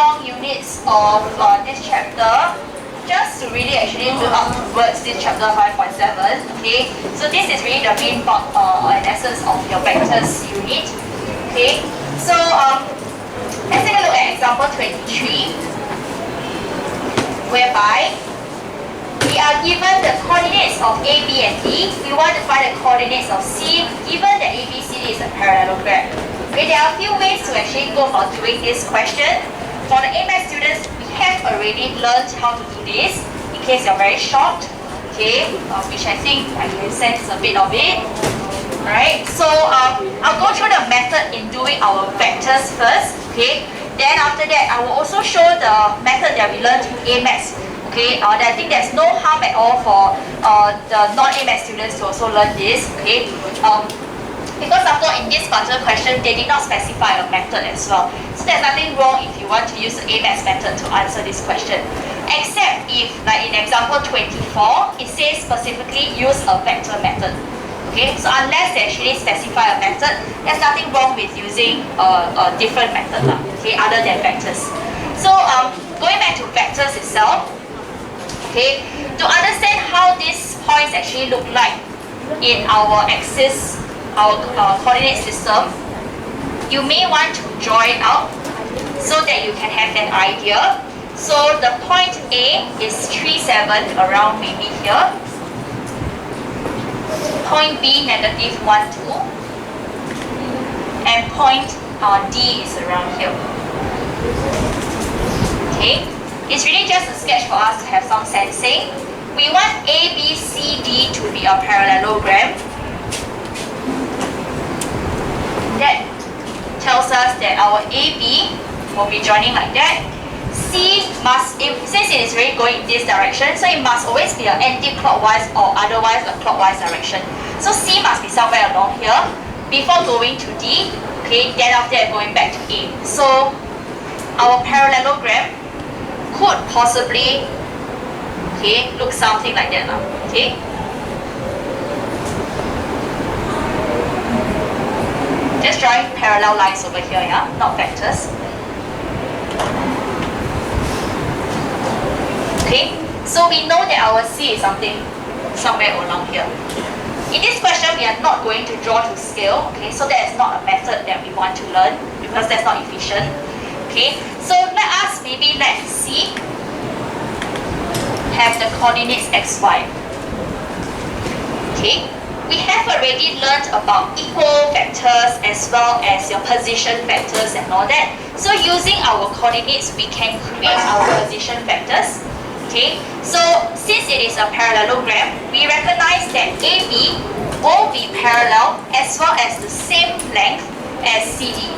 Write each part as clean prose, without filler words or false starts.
long units of this chapter, just to really actually build up towards this chapter 5.7. Okay, so this is really the main bulk and essence of your vectors unit. Okay, so let's take a look at example 23, whereby we are given the coordinates of A, B, and D. We want to find the coordinates of C, given that A, B, C, D is a parallelogram. Okay, there are a few ways to actually go about doing this question. For the A Math students, we have already learned how to do this, in case you're very shocked. Okay, which I think I can sense a bit of it. Alright, so I'll go through the method in doing our vectors first. Okay, then after that, I will also show the method that we learned in A Math. Okay, I think there's no harm at all for the non-A Math students to also learn this. Okay, because after all, in this particular question, they did not specify a method as well. So there's nothing wrong if you want to use the A Math method to answer this question. Except if, like in example 24, it says specifically use a vector method. Okay, so unless they actually specify a method, there's nothing wrong with using a different method, okay, other than vectors. So going back to vectors itself, okay, to understand how these points actually look like in our axis, our coordinate system, you may want to draw it out so that you can have an idea. So the point A is 3, 7 around maybe here. Point B, negative 1, 2. And point D is around here. Okay, it's really just a sketch for us to have some sensing. We want A, B, C, D to be a parallelogram. That tells us that our AB will be joining like that. C must, since it is really going in this direction, so it must always be an anti-clockwise or otherwise a clockwise direction. So C must be somewhere along here before going to D. Okay, then after that going back to A. So our parallelogram could possibly, okay, look something like that now. Okay. Just drawing parallel lines over here, yeah, not vectors. Okay, so we know that our C is something somewhere along here. In this question, we are not going to draw to scale. Okay, so that is not a method that we want to learn because that's not efficient. Okay, so let C have the coordinates x, y. Okay. We have already learned about equal vectors as well as your position vectors and all that. So using our coordinates, we can create our position vectors. Okay, so since it is a parallelogram, we recognize that AB will be parallel as well as the same length as CD.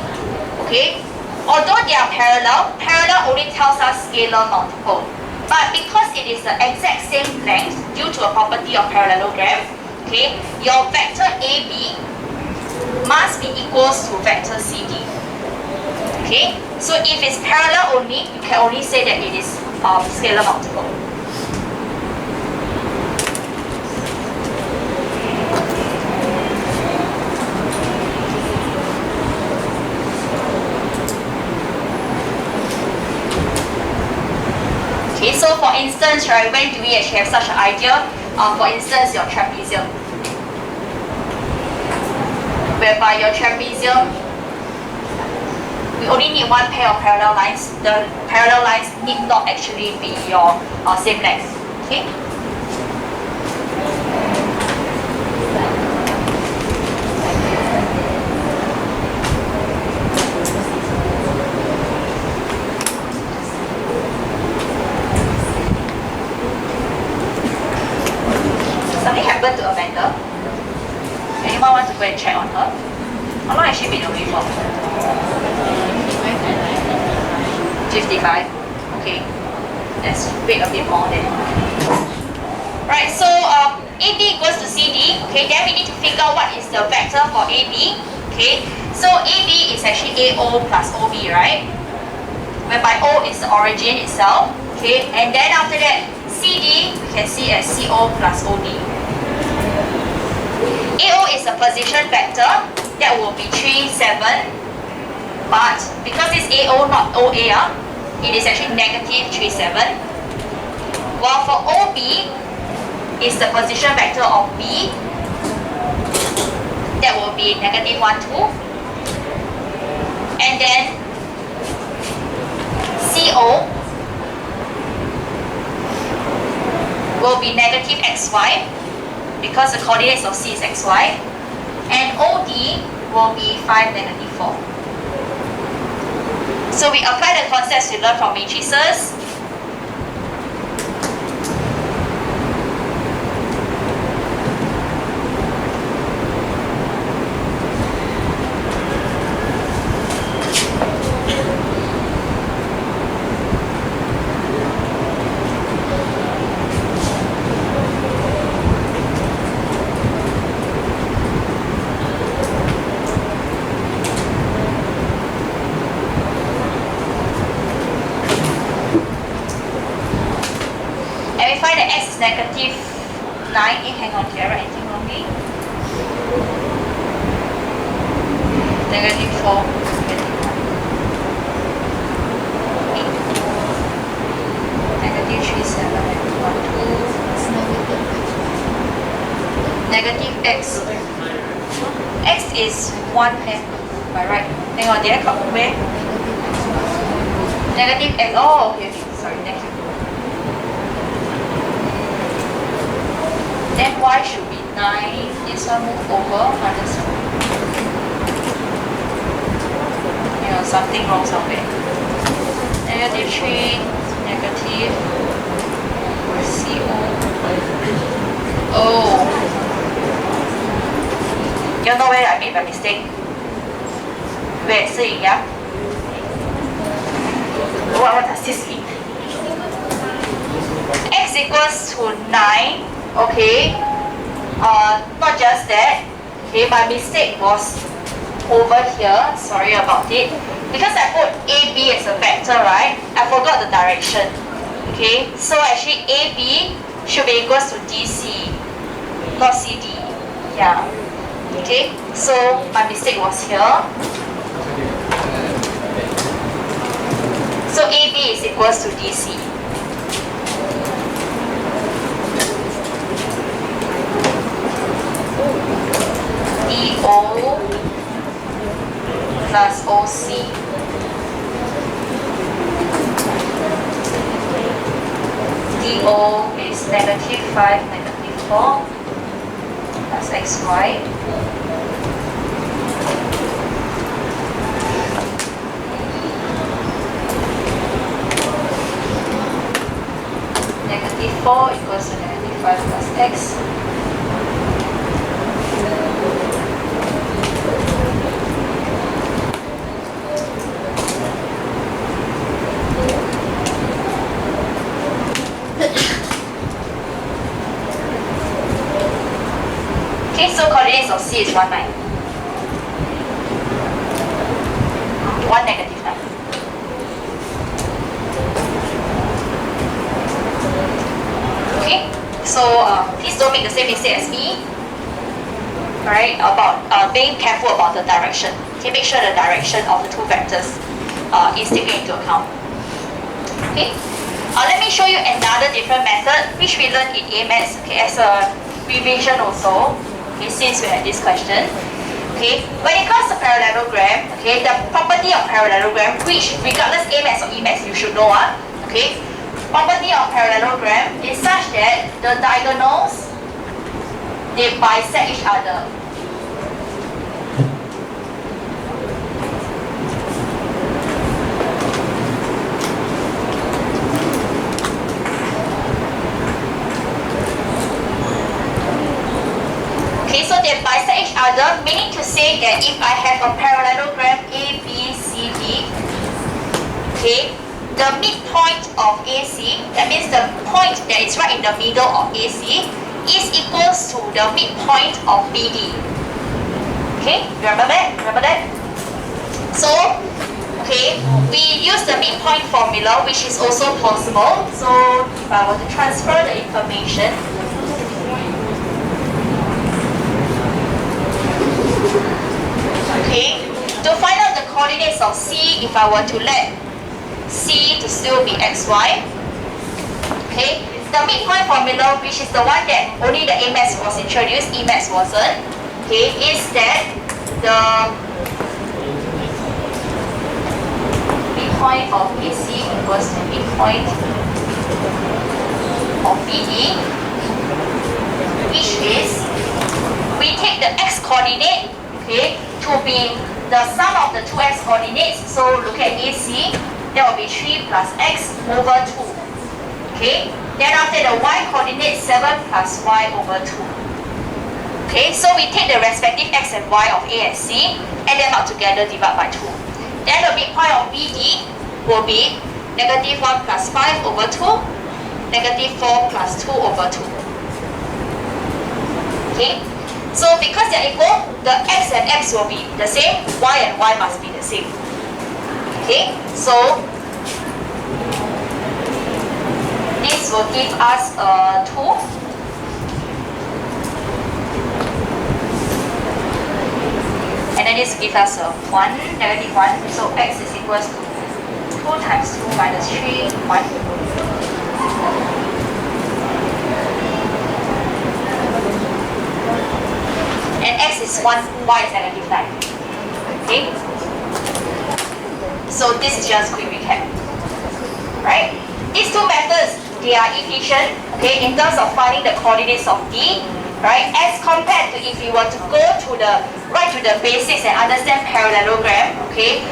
Okay, although they are parallel, parallel only tells us scalar multiple. But because it is the exact same length due to a property of parallelogram, okay, your vector AB must be equals to vector CD. Okay, so if it's parallel only, you can only say that it is scalar multiple. Okay, so for instance, right, when do we actually have such an idea? For instance, your trapezium, whereby your trapezium, we only need one pair of parallel lines. The parallel lines need not actually be your same length. Okay. Something happened to Amanda. Anyone want to go and check on her? How long has she been away for? 55. Okay. Let's wait a bit more then. Right, so AB equals to CD. Okay, then we need to figure out what is the vector for AB. Okay, so AB is actually AO plus OB, right? Whereby O is the origin itself. Okay, and then after that, CD we can see as CO plus OD. AO is a position vector. That will be 3, 7. But because it's AO not OA, it is actually negative 3, 7. While for OB is the position vector of B, that will be negative 1, 2. And then CO will be negative xy because the coordinates of C is xy. And OD will be 5, negative 4. So we apply the concepts we learned from matrices. Find that x is negative 9. Hang on here, right? Anything wrong here? Negative 4, negative 1. 8. Negative 3, 7, negative 1, 2. Negative x. X is 1 hand. Am I right? Hang on, did I come where? Negative x. Oh, okay, sorry, thank you. Then y should be 9. This one move over minus 1. Something wrong somewhere. Negative 3, negative CO. Oh. You know where I made my mistake? Where? See, yeah? What does this mean? X equals to 9. Okay, not just that. Okay, my mistake was over here. Sorry about it. Because I put AB as a vector, right? I forgot the direction. Okay, so actually AB should be equals to DC, not CD. Yeah. Okay, so my mistake was here. So AB is equals to DC. DO plus OC. DO is negative 5, negative 4 plus XY. Negative 4 equals to negative 5 plus X. Okay, so coordinates of C is 1, 9. 1, negative 9. Okay, so please don't make the same mistake as me. Alright, about being careful about the direction. Okay, make sure the direction of the two vectors is taken into account. Okay, let me show you another different method which we learned in A-Maths, okay, as a revision also. Okay, since we had this question. Okay, when it comes to parallelogram, okay, the property of parallelogram, which regardless A-Maths or E-Maths you should know, okay, property of parallelogram is such that the diagonals, they bisect each other. Okay, so they bisect each other, meaning to say that if I have a parallelogram A, B, C, D, okay, the midpoint of AC, that means the point that is right in the middle of AC, is equals to the midpoint of BD. Okay, remember that? Remember that? So, okay, we use the midpoint formula, which is also possible. So, if I were to transfer the information, okay, to find out the coordinates of C, if I were to let C to still be xy. Okay, the midpoint formula, which is the one that only the A mass was introduced, E mass wasn't, okay, is that the midpoint of AC equals to midpoint of BD, which is, we take the x coordinate, okay, to be the sum of the two x coordinates. So look at AC, that will be 3 plus x over 2. Okay, then after the y coordinate 7 plus y over 2. Okay, so we take the respective x and y of A and C, add them up together, divide by 2. Then the midpoint of BD will be negative 1 plus 5 over 2, negative 4 plus 2 over 2. Okay, so because they are equal, the x and x will be the same, y and y must be the same. Okay, so this will give us 2. And then this gives us 1, negative 1. So x is equals to 2 times 2 minus 3, 1. And x is 1, y is negative 9. Okay? So this is just quick recap. Right? These two methods, they are efficient, okay, in terms of finding the coordinates of D, right, as compared to if you were to go to the, right to the basics and understand parallelogram, okay,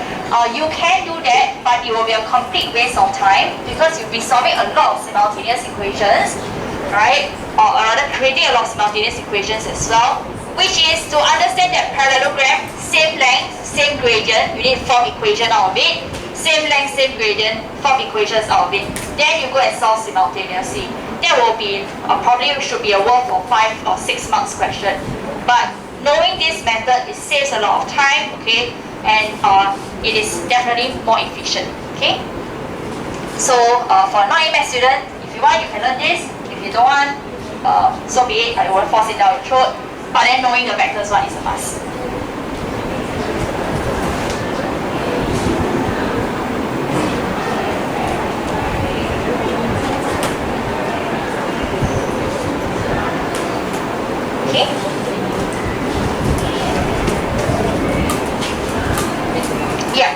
you can do that, but it will be a complete waste of time because you'll be solving a lot of simultaneous equations, right, or rather creating a lot of simultaneous equations as well, which is to understand that parallelogram, same length, same gradient, you need 4 equations out of it, same length, same gradient, 4 equations out of it. Then you go and solve simultaneously. That will be, probably should be a worth of 5 or 6 marks question. But knowing this method, it saves a lot of time, okay, and it is definitely more efficient, okay. So for a non-A-Math student, if you want, you can learn this. If you don't want, so be it. I won't force it down your throat. But then knowing the vectors one is a must. Okay. Yeah.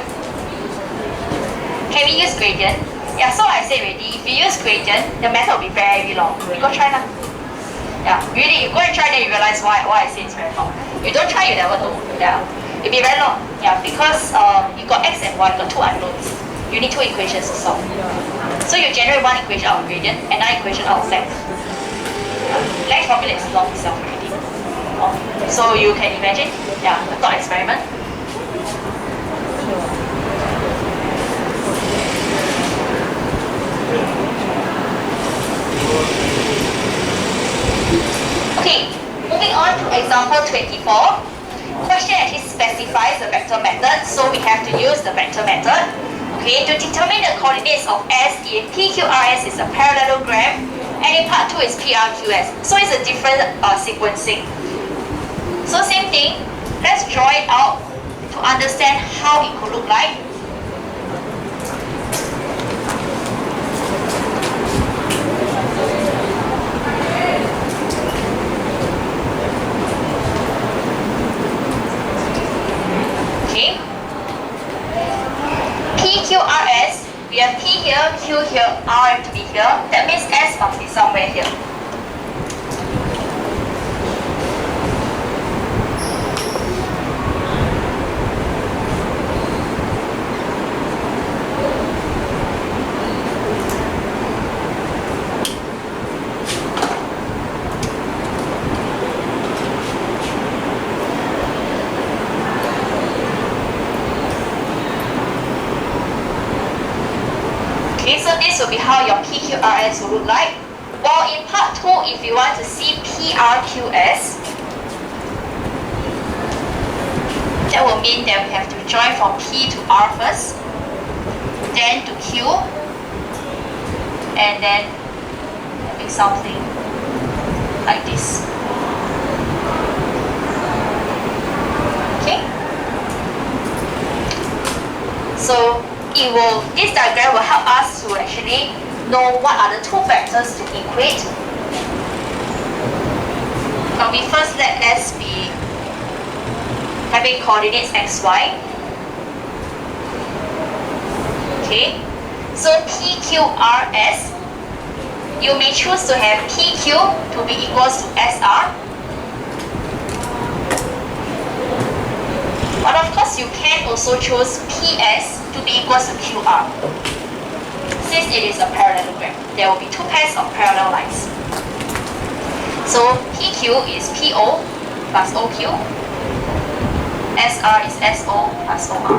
Can we use gradient? Yeah, so I said already, if you use gradient, the method will be very long. We go try now. Yeah, really, you go and try then you realize why I say it's very long. You don't try, you never know. Yeah. It'll be very long. Yeah, because you got x and y, got 2 unknowns. You need 2 equations to solve. So you generate 1 equation out of gradient, another equation out of length. Length formula is long itself already. So you can imagine, yeah, a thought experiment. Okay, moving on to example 24. Question actually specifies the vector method, so we have to use the vector method. Okay, to determine the coordinates of S if PQRS is a parallelogram, and in part 2 is PRQS. So it's a different sequencing. So same thing, let's draw it out to understand how it could look like. Okay. PQRS, we have P here, Q here, R to be here. That means S must be somewhere here. Okay, so this will be how your PQRS will look like. While in part 2, if you want to see PRQS, that will mean that we have to join from P to R first, then to Q, and then having something like this. Okay? So this diagram will help us to actually know what are the two vectors to equate. Now we first let S be having coordinates xy. Okay, so PQRS, you may choose to have PQ to be equals to SR. But of course, you can also choose PS to be equals to QR. Since it is a parallelogram, there will be two pairs of parallel lines. So PQ is PO plus OQ. SR is SO plus OR.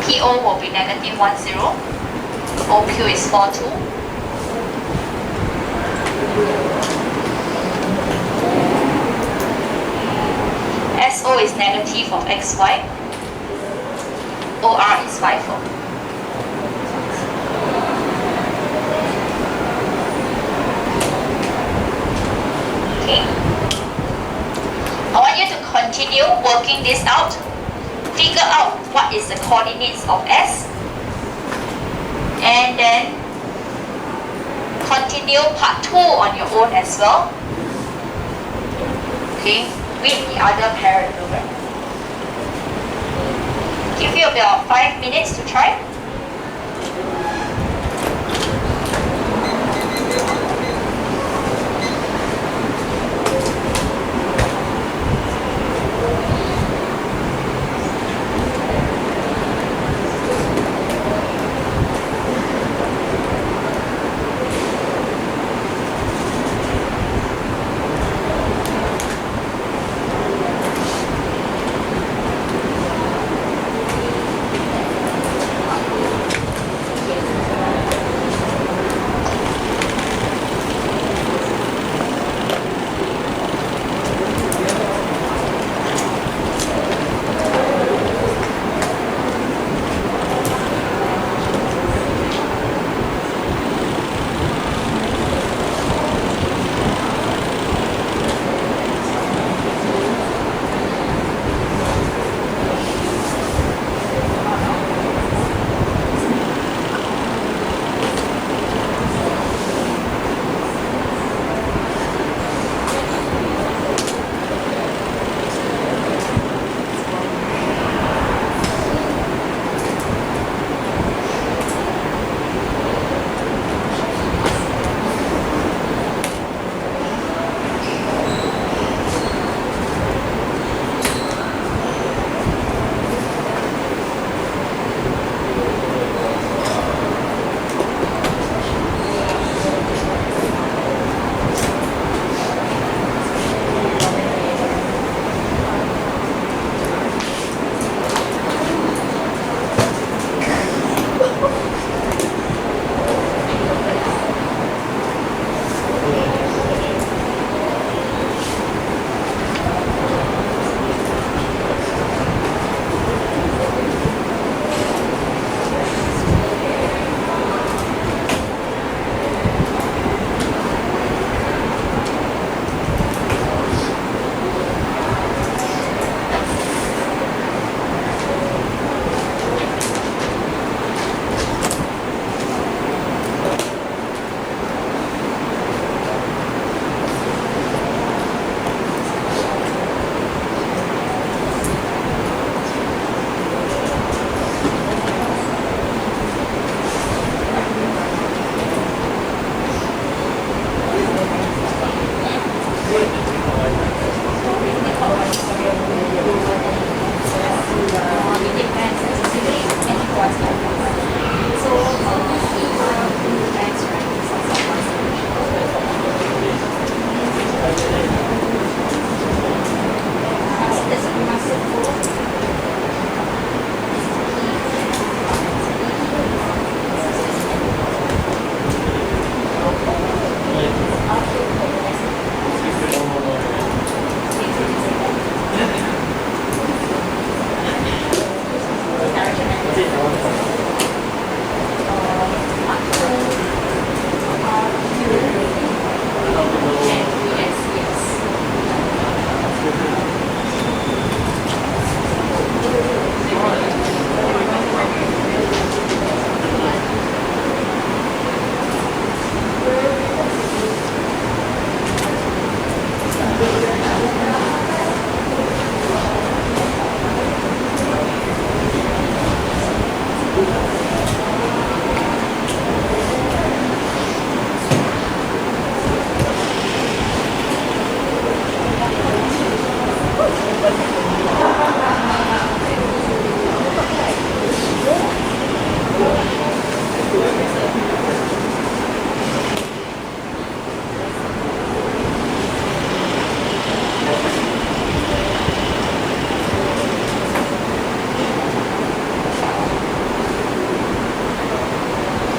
PO will be negative 10. OQ is 42. SO is negative of xy. OR is 54. Okay. I want you to continue working this out. Figure out what is the coordinates of S. And then continue part 2 on your own as well. Okay, with the other parallelogram. Give you about 5 minutes to try.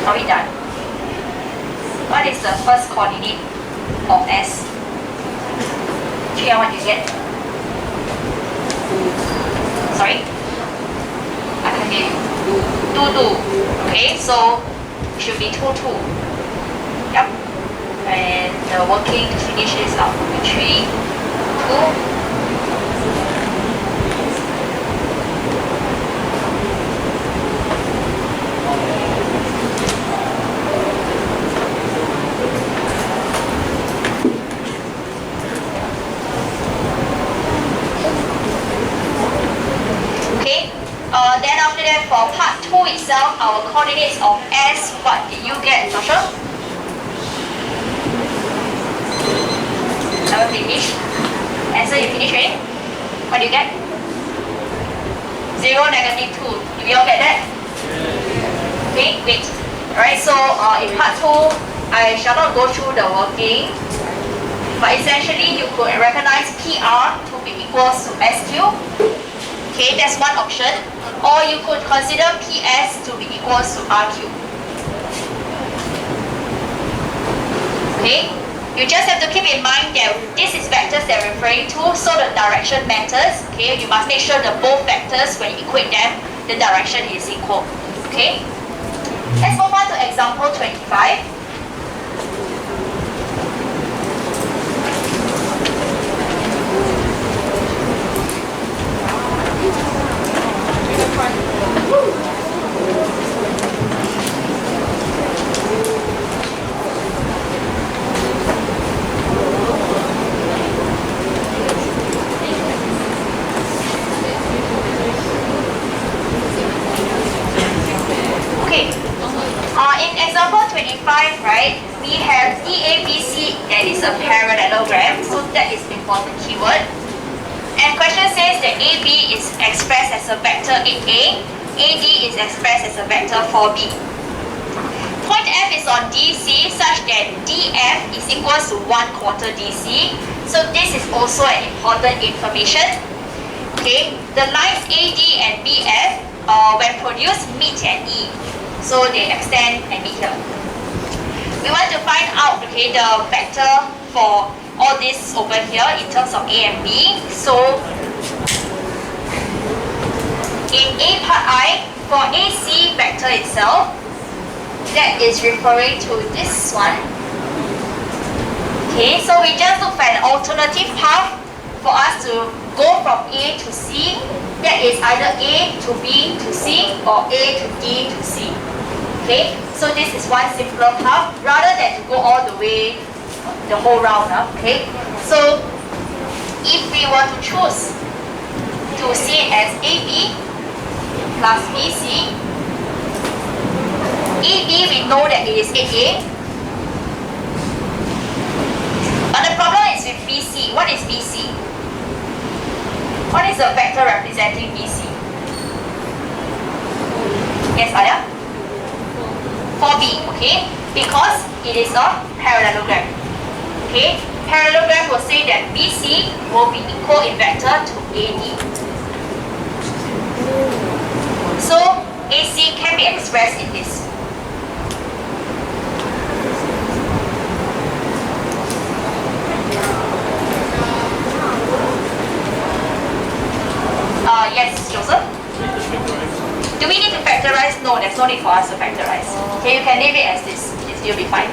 Are we done? What is the first coordinate of S? 3 and what you get? Sorry? I can't hear you. 2, 2. Okay, so it should be 2, 2. Yep. And the working to finish is out. 3, 2. Then after that, for part 2 itself, our coordinates of S, what did you get, Joshua? Never finish. Answer, you finish already? What do you get? 0, -2. Do we all get that? Okay, wait. Alright, so in part 2, I shall not go through the working, but essentially you could recognize PR to be equals to SQ. Okay, that's one option. Or you could consider PS to be equals to RQ. Okay, you just have to keep in mind that this is vectors that we're referring to, so the direction matters. Okay, you must make sure that both vectors, when you equate them, the direction is equal. Okay, let's move on to example 25. Right, we have EABC that is a parallelogram, so that is the important keyword. And question says that AB is expressed as a vector 8A, AD is expressed as a vector 4B. Point F is on DC such that DF is equals to 1/4 DC, so this is also an important information. Okay, the lines AD and BF when produced meet at E, so they extend and meet here. We want to find out, okay, the vector for all this over here in terms of A and B. So in A part I, for AC vector itself, that is referring to this one. Okay, so we just look for an alternative path for us to go from A to C. That is either A to B to C or A to D to C. Okay, so this is one simpler path rather than to go all the way the whole round. Okay, so if we were to choose to see it as AB plus BC, AB we know that it is 8A, but the problem is with BC. What is BC? What is the vector representing BC? Yes, Alia? 4B, okay? Because it is a parallelogram. Okay? Parallelogram will say that BC will be equal in vector to AD. So AC can be expressed in this. Yes, Joseph? Do we need to factorize? No, there's no need for us to factorize. Okay, you can leave it as this. It's still be fine.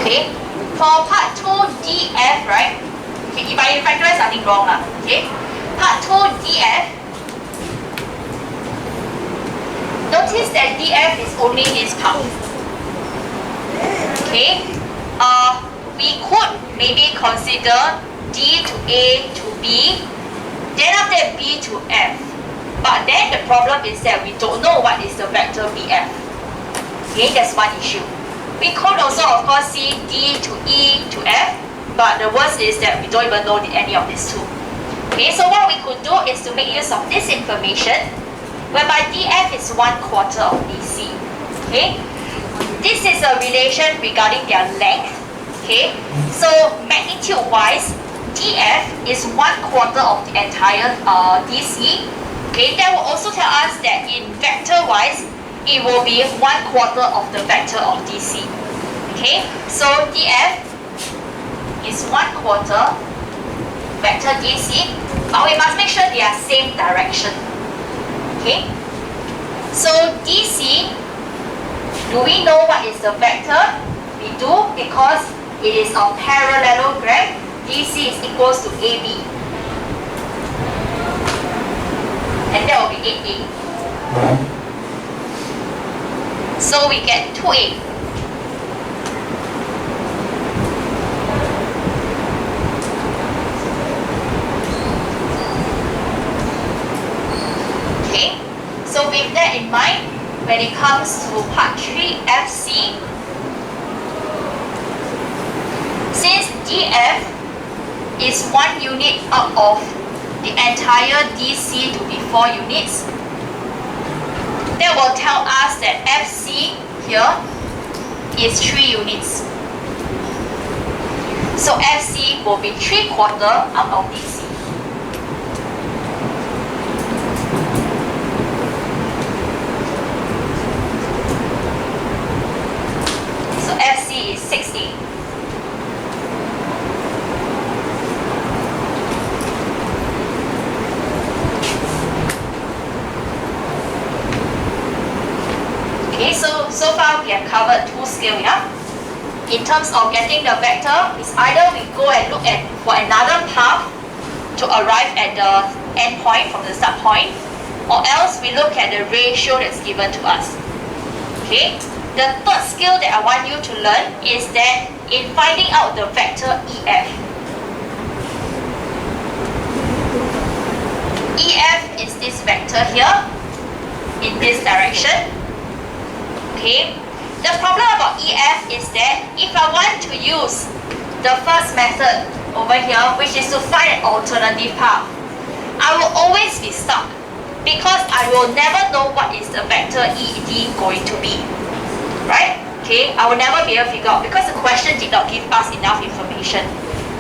Okay, for part 2 DF, right? Okay, if I factorize, nothing wrong lah. Okay, part 2 DF. Notice that DF is only this part. Okay, we could maybe consider D to A to B, then after that B to F. But then the problem is that we don't know what is the vector BF. Okay, that's one issue. We could also of course see D to E to F, but the worst is that we don't even know any of these two. Okay, so what we could do is to make use of this information, whereby DF is 1/4 of BC. Okay, this is a relation regarding their length. Okay, so magnitude wise, DF is 1/4 of the entire DC. Okay, that will also tell us that in vector wise, it will be 1/4 of the vector of DC. Okay, so DF is 1/4 vector DC, but we must make sure they are same direction. Okay, so DC, do we know what is the vector? We do, because it is a parallelogram. DC is equals to AB, and that will be 8A. So we get 2A. Okay, so with that in mind, when it comes to part 3, FC, since DF is 1 unit out of the entire DC to be 4 units, that will tell us that FC here is 3 units. So FC will be 3/4 out of DC. So FC is 60. Okay, so far we have covered 2 scales, yeah? In terms of getting the vector, it's either we go and look at for another path to arrive at the end point from the start point, or else we look at the ratio that's given to us. Okay, the third skill that I want you to learn is that in finding out the vector EF. EF is this vector here, in this direction. Okay, the problem about EF is that if I want to use the first method over here, which is to find an alternative path, I will always be stuck, because I will never know what is the vector ED going to be, right? Okay, I will never be able to figure out, because the question did not give us enough information.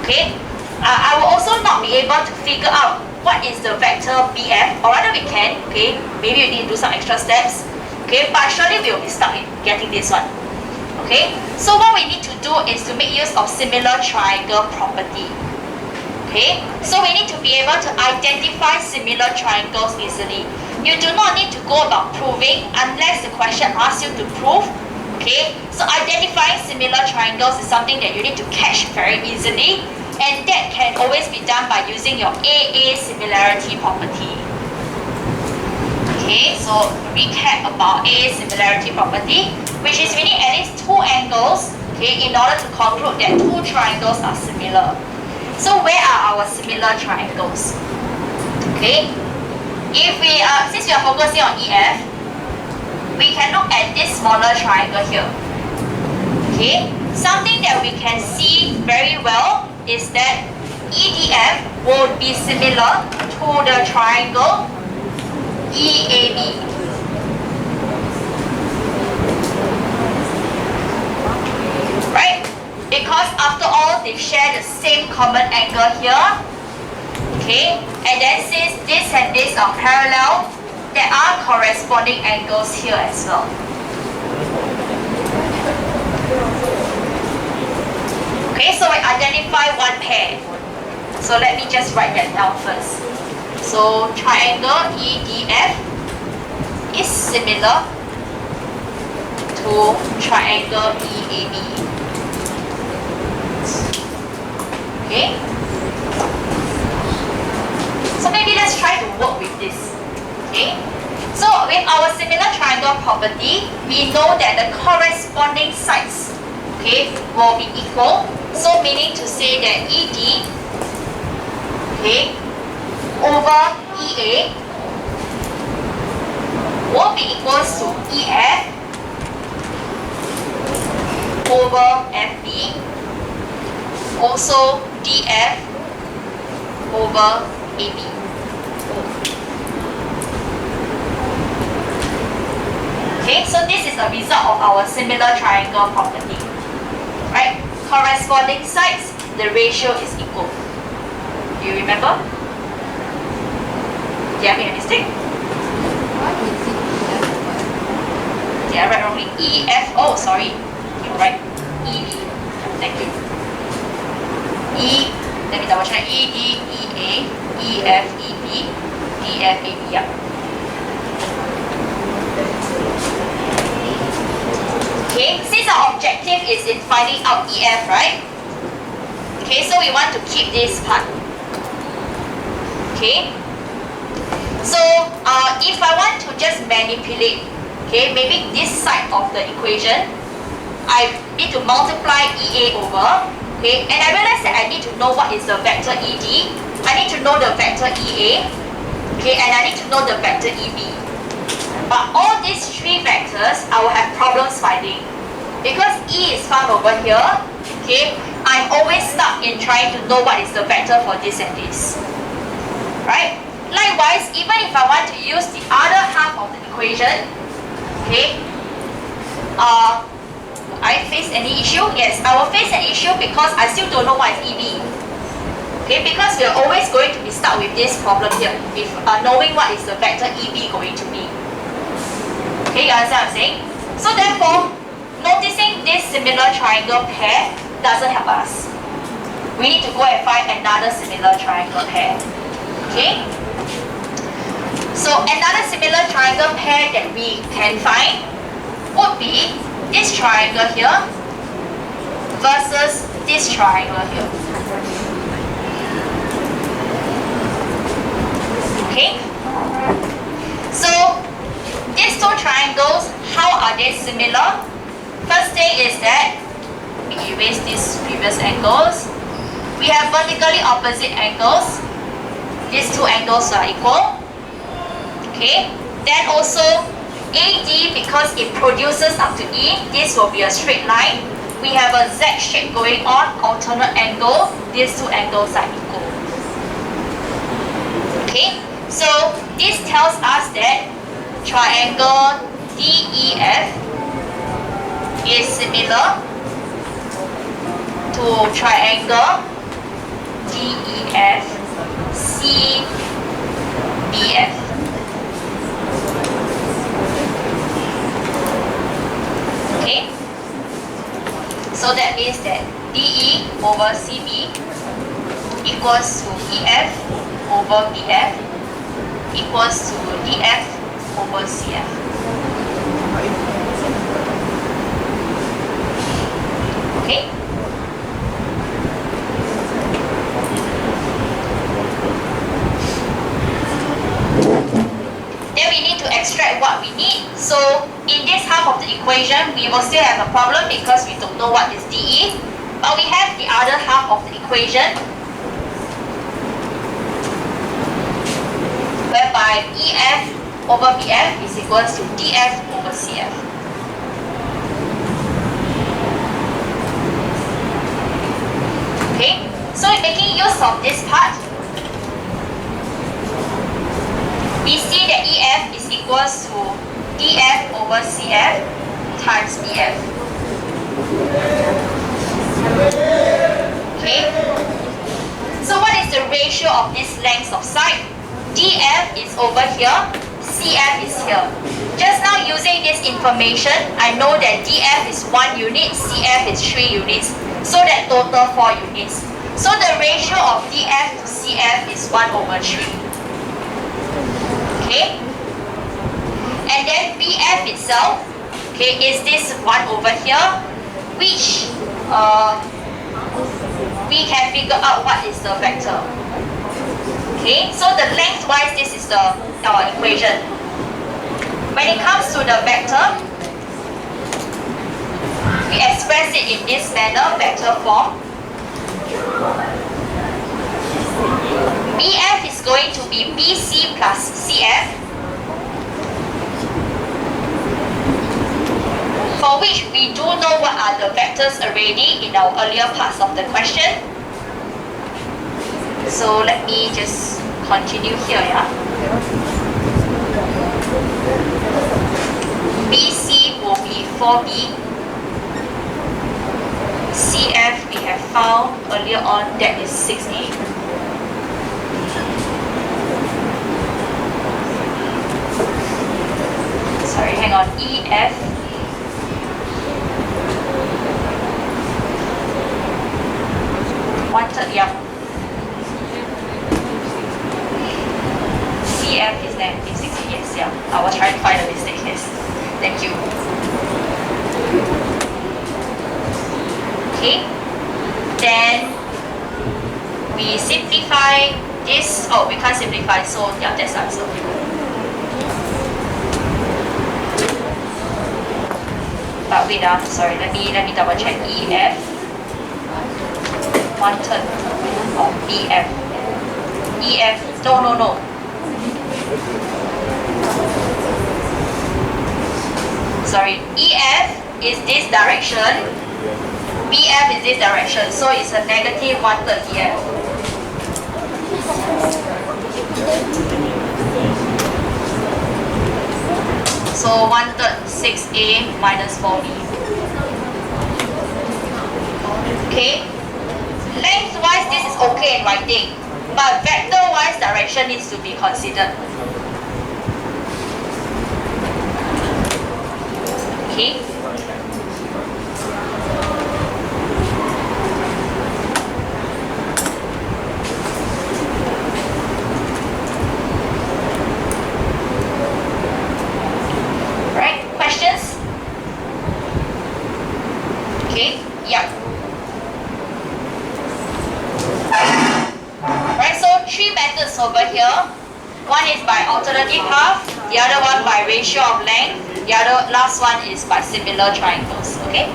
Okay, I will also not be able to figure out what is the vector BF, or rather we can, okay, maybe we need to do some extra steps. Okay, but surely we will be stuck in getting this one. Okay, so what we need to do is to make use of similar triangle property. Okay, so we need to be able to identify similar triangles easily. You do not need to go about proving unless the question asks you to prove. Okay, so identifying similar triangles is something that you need to catch very easily, and that can always be done by using your AA similarity property. Okay, so recap about AA similarity property, which is we need at least 2 angles, okay, in order to conclude that 2 triangles are similar. So where are our similar triangles? Okay, if we are, since we are focusing on EF, we can look at this smaller triangle here. Okay, something that we can see very well is that EDF will be similar to the triangle EAB. Right? Because after all, they share the same common angle here. Okay? And then since this and this are parallel, there are corresponding angles here as well. Okay, so we identify one pair. So let me just write that down first. So triangle EDF is similar to triangle EAB. Okay? So maybe let's try to work with this. Okay? So with our similar triangle property, we know that the corresponding sides, okay, will be equal. So meaning to say that ED, okay, over EA will be equals to EF over FB, also DF over AB. Okay, so this is a result of our similar triangle property. Right? Corresponding sides, the ratio is equal. Do you remember? Did I make a mistake? Did I write wrongly? EF, oh sorry. Okay, right. ED. Thank you. Let me double check. ED, EA, EF, EB, DF, AB. Yeah. Okay, since our objective is in finding out EF, right? Okay, so we want to keep this part. Okay. So if I want to just manipulate, okay, maybe this side of the equation, I need to multiply EA over, okay, and I realize that I need to know what is the vector ED, I need to know the vector EA, okay, and I need to know the vector EB. But all these three vectors, I will have problems finding. Because E is found over here, okay, I'm always stuck in trying to know what is the vector for this and this. Right? Likewise, even if I want to use the other half of the equation, okay, I face any issue? Yes, I will face an issue because I still don't know what is EB. Okay, because we are always going to be stuck with this problem here, with knowing what is the vector EB going to be. Okay, you understand what I'm saying? So therefore, noticing this similar triangle pair doesn't help us. We need to go and find another similar triangle pair. Okay? So another similar triangle pair that we can find would be this triangle here versus this triangle here. Okay? So these two triangles, how are they similar? First thing is that we erase these previous angles. We have vertically opposite angles. These two angles are equal. Okay. Then also AD, because it produces up to E, this will be a straight line. We have a Z shape going on, alternate angle. These two angles are equal. Okay. So this tells us that triangle DEF is similar to triangle DEF CBF. Okay? So that means that DE over CB equals to EF over BF equals to DF over CF. Okay? Then we need to extract what we need. So in this half of the equation, we will still have a problem because we don't know what is DE. But we have the other half of the equation, whereby EF over BF is equals to DF over CF. Okay, so in making use of this part, we see that EF is equals to DF over CF times BF. Okay, so what is the ratio of these lengths of side? DF is over here, CF is here. Just now using this information, I know that DF is 1 unit, CF is 3 units. So that total 4 units. So the ratio of DF to CF is 1 over 3. Okay? And then BF itself, okay, is this 1 over here, which we can figure out what is the vector. Okay, so the lengthwise, this is the equation. When it comes to the vector, we express it in this manner, vector form. BF is going to be BC plus CF, for which we do know what are the vectors already in our earlier parts of the question. So let me just continue here, yeah. BC will be 4B. CF we have found earlier on, that is 6A. Sorry, hang on. EF yeah. CF is negative 60, yes, yeah. I was trying to find a mistake, yes. Thank you. Okay. Then we simplify this. Oh, we can't simplify, so yeah, that's the answer. But wait, sorry, let me double check. EF 1/3 of BF. EF, no. Sorry, EF is this direction, BF is this direction, so it's a negative 1/3 EF. So 1/3 6A minus 4B. Okay, lengthwise this is okay in writing, but vector-wise direction needs to be considered. Okay. Right, questions? Okay, yeah. Right, so 3 methods over here. One is by alternative path, the other one by ratio of length, the other last one is by similar triangles, okay?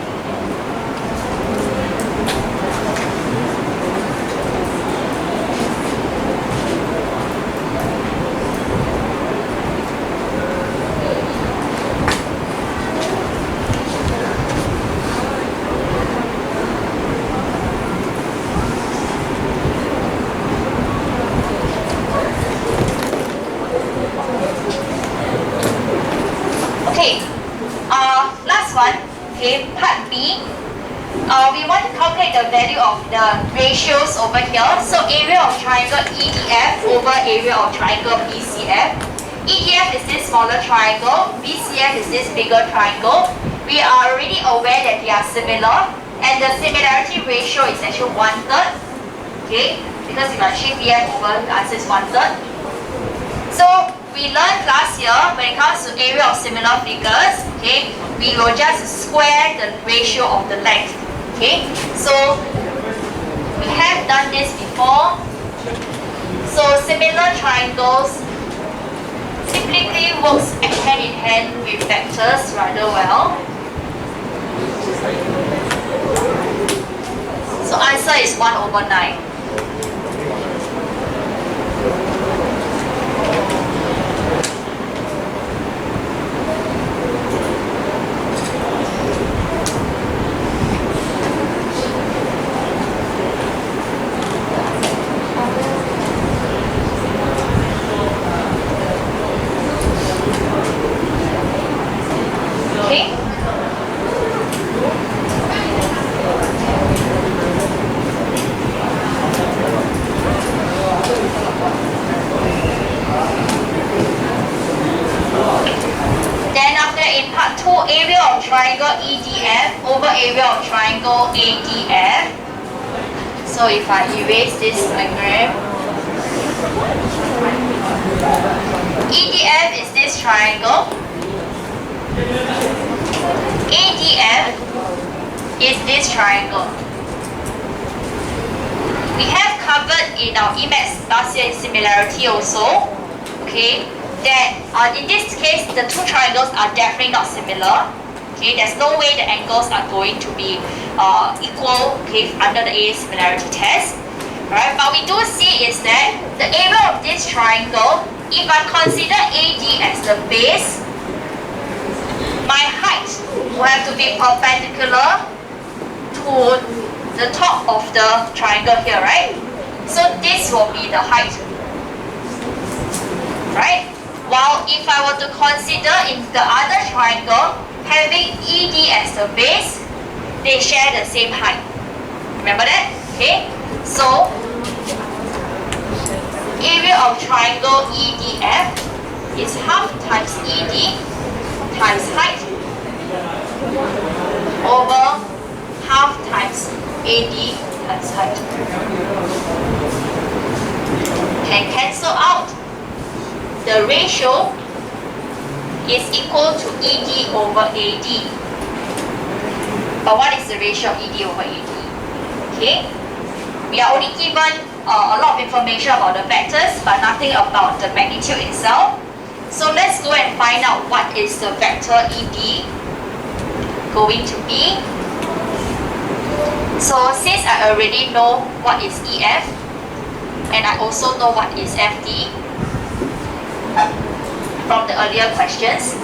Last one, okay, part B. We want to calculate the value of the ratios over here. So area of triangle EDF over area of triangle BCF. EDF is this smaller triangle, BCF is this bigger triangle. We are already aware that they are similar, and the similarity ratio is actually 1/3. Okay, because if I shift BF over, the answer is 1/3. So we learned last year when it comes to area of similar figures, okay, we will just square the ratio of the length. Okay, so we have done this before. So similar triangles typically works hand in hand with vectors rather well. So answer is 1/9. Area of triangle EDF over area of triangle ADF. So if I erase this diagram, EDF is this triangle, ADF is this triangle. We have covered in our EMATS last year in similarity also, okay, that in this case the two triangles are definitely not similar. Okay, there's no way the angles are going to be equal, okay, under the A similarity test. Alright, but we do see is that the area of this triangle, if I consider AD as the base, my height will have to be perpendicular to the top of the triangle here, right? So this will be the height, right? While if I were to consider in the other triangle, having ED as the base, they share the same height. Remember that? Okay? So, area of triangle EDF is half times ED times height over half times AD hand side. Can cancel out. The ratio is equal to ED over AD. But what is the ratio of ED over AD? Okay, we are only given a lot of information about the vectors, but nothing about the magnitude itself. So let's go and find out what is the vector ED going to be. So since I already know what is EF, and I also know what is FD from the earlier questions,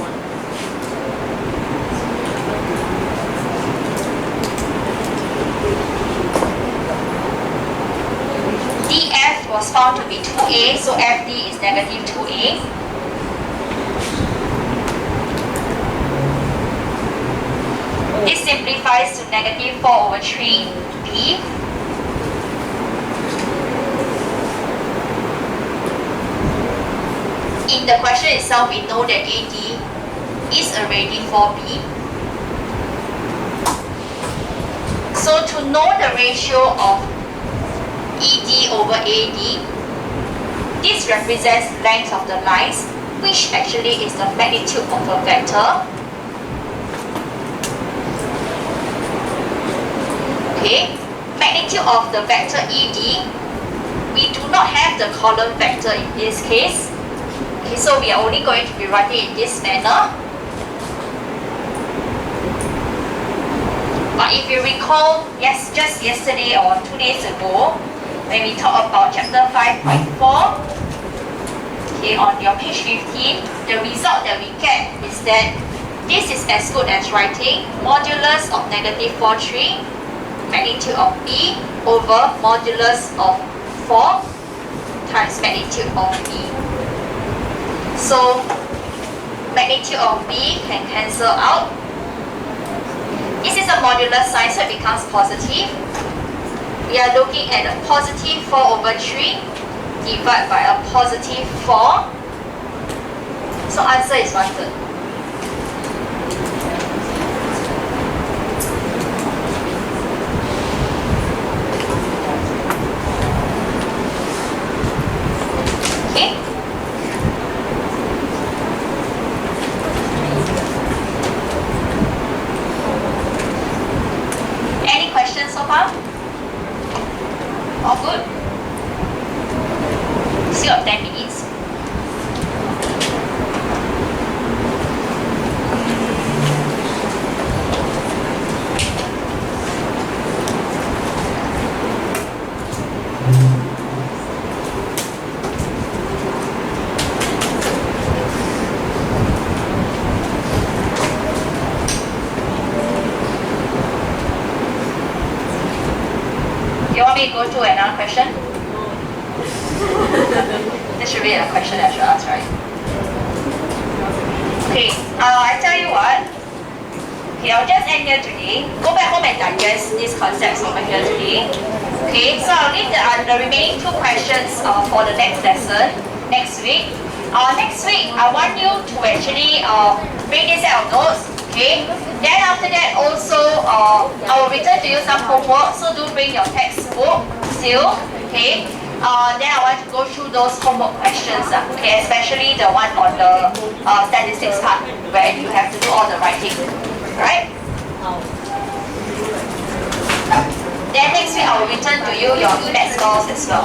DF was found to be 2A, so FD is negative 2A. This simplifies to negative 4 over 3B. In the question itself, we know that AD is already 4B. So to know the ratio of ED over AD, this represents length of the lines, which actually is the magnitude of a vector. Okay, magnitude of the vector ED, we do not have the column vector in this case. Okay, so we are only going to be writing in this manner. But if you recall, yes, just yesterday or 2 days ago, when we talked about chapter 5.4, okay, on your page 15, the result that we get is that this is as good as writing modulus of negative 4,3, magnitude of B over modulus of 4 times magnitude of B. So magnitude of B can cancel out. This is a modulus sign, so it becomes positive. We are looking at a positive 4 over 3 divided by a positive 4. So answer is 1/3. Okay. Any questions so far? All good? Still have 10 minutes. You want me to go through another question? This should be a question I should ask, right? Okay, I tell you what. Okay, I'll just end here today. Go back home and digest these concepts over here today. Okay, so I'll leave the remaining 2 questions for the next lesson, next week. Next week, I want you to actually bring this set of notes. Okay, then after that also I will return to you some homework, so do bring your textbook still. Okay, then I want to go through those homework questions, okay, especially the one on the statistics part where you have to do all the writing, right? Then next week I will return to you your EMAT scores as well.